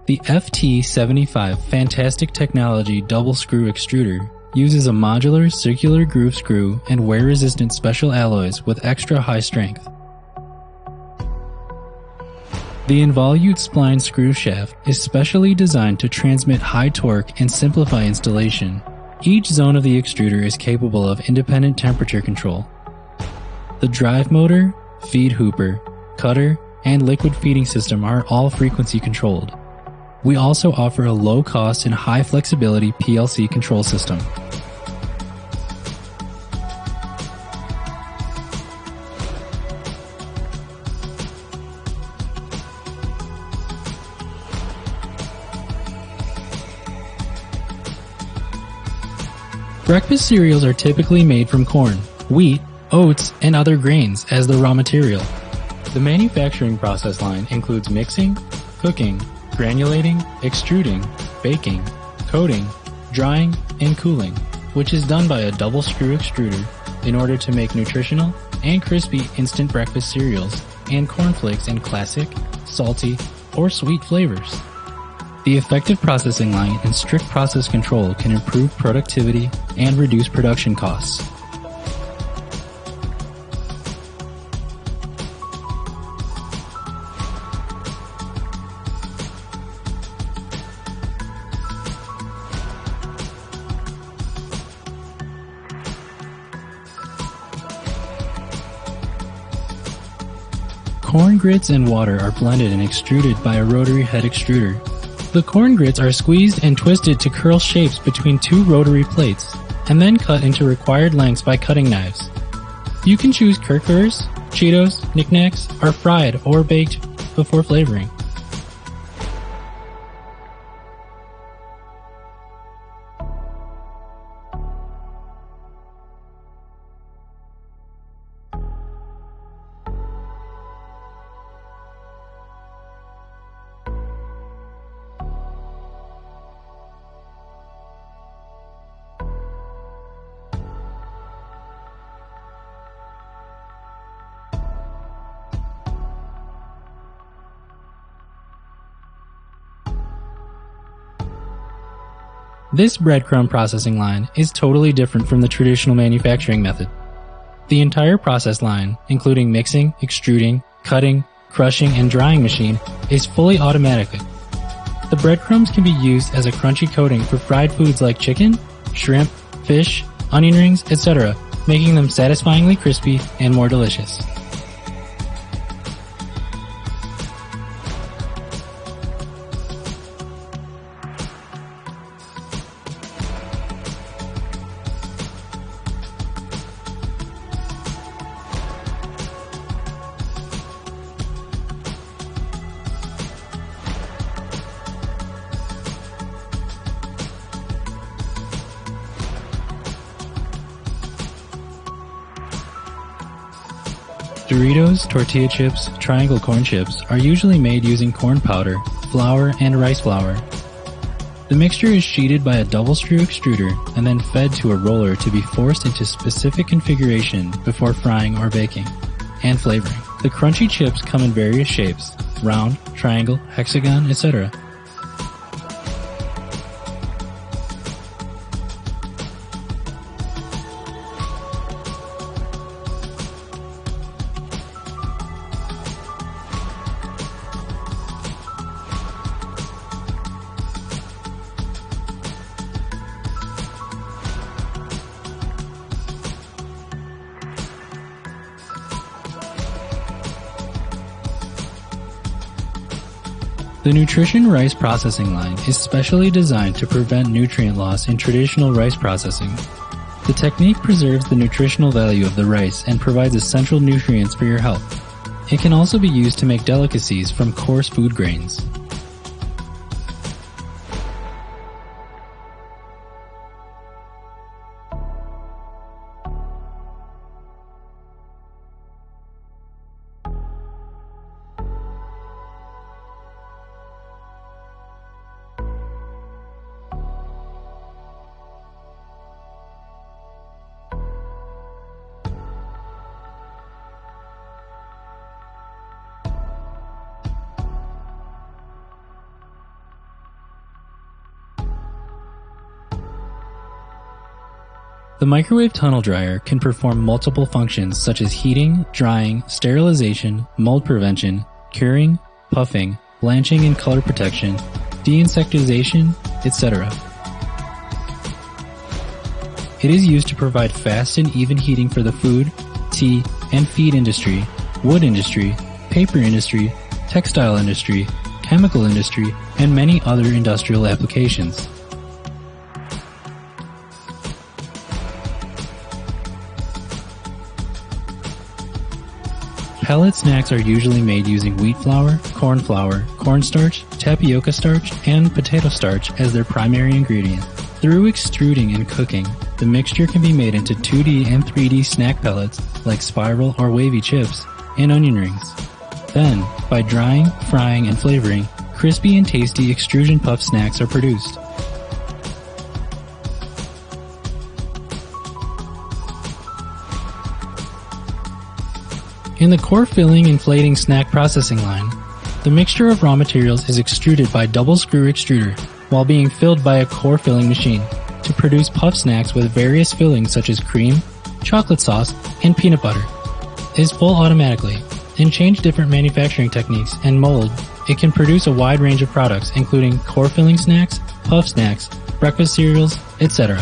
The FT75 Fantastic Technology Double Screw Extruder uses a modular circular groove screw and wear-resistant special alloys with extra high strength. The Involute spline screw shaft is specially designed to transmit high torque and simplify installation. Each zone of the extruder is capable of independent temperature control. The drive motor, feed hooper, cutter, and liquid feeding system are all frequency controlled. We also offer a low-cost and high-flexibility PLC control system. Breakfast cereals are typically made from corn, wheat, oats, and other grains as the raw material. The manufacturing process line includes mixing, cooking, granulating, extruding, baking, coating, drying, and cooling, which is done by a double screw extruder in order to make nutritional and crispy instant breakfast cereals and cornflakes in classic, salty, or sweet flavors. The effective processing line and strict process control can improve productivity and reduce production costs. Corn grits and water are blended and extruded by a rotary head extruder. The corn grits are squeezed and twisted to curl shapes between two rotary plates, and then cut into required lengths by cutting knives. You can choose Kirkers, Cheetos, Knick Knacks, or fried or baked before flavoring. This breadcrumb processing line is totally different from the traditional manufacturing method. The entire process line, including mixing, extruding, cutting, crushing, and drying machine, is fully automatic. The breadcrumbs can be used as a crunchy coating for fried foods like chicken, shrimp, fish, onion rings, etc., making them satisfyingly crispy and more delicious. Doritos, tortilla chips, triangle corn chips are usually made using corn powder, flour, and rice flour. The mixture is sheeted by a double screw extruder and then fed to a roller to be forced into specific configuration before frying or baking, and flavoring. The crunchy chips come in various shapes: round, triangle, hexagon, etc. The nutrition rice processing line is specially designed to prevent nutrient loss in traditional rice processing. The technique preserves the nutritional value of the rice and provides essential nutrients for your health. It can also be used to make delicacies from coarse food grains. The microwave tunnel dryer can perform multiple functions such as heating, drying, sterilization, mold prevention, curing, puffing, blanching and color protection, de-insectization, etc. It is used to provide fast and even heating for the food, tea, and feed industry, wood industry, paper industry, textile industry, chemical industry, and many other industrial applications. Pellet snacks are usually made using wheat flour, cornstarch, tapioca starch, and potato starch as their primary ingredient. Through extruding and cooking, the mixture can be made into 2D and 3D snack pellets like spiral or wavy chips and onion rings. Then, by drying, frying, and flavoring, crispy and tasty extrusion puff snacks are produced. In the core filling and plating snack processing line, the mixture of raw materials is extruded by double screw extruder while being filled by a core filling machine to produce puff snacks with various fillings such as cream, chocolate sauce, and peanut butter. It is full automatically and change different manufacturing techniques and mold. It can produce a wide range of products including core filling snacks, puff snacks, breakfast cereals, etc.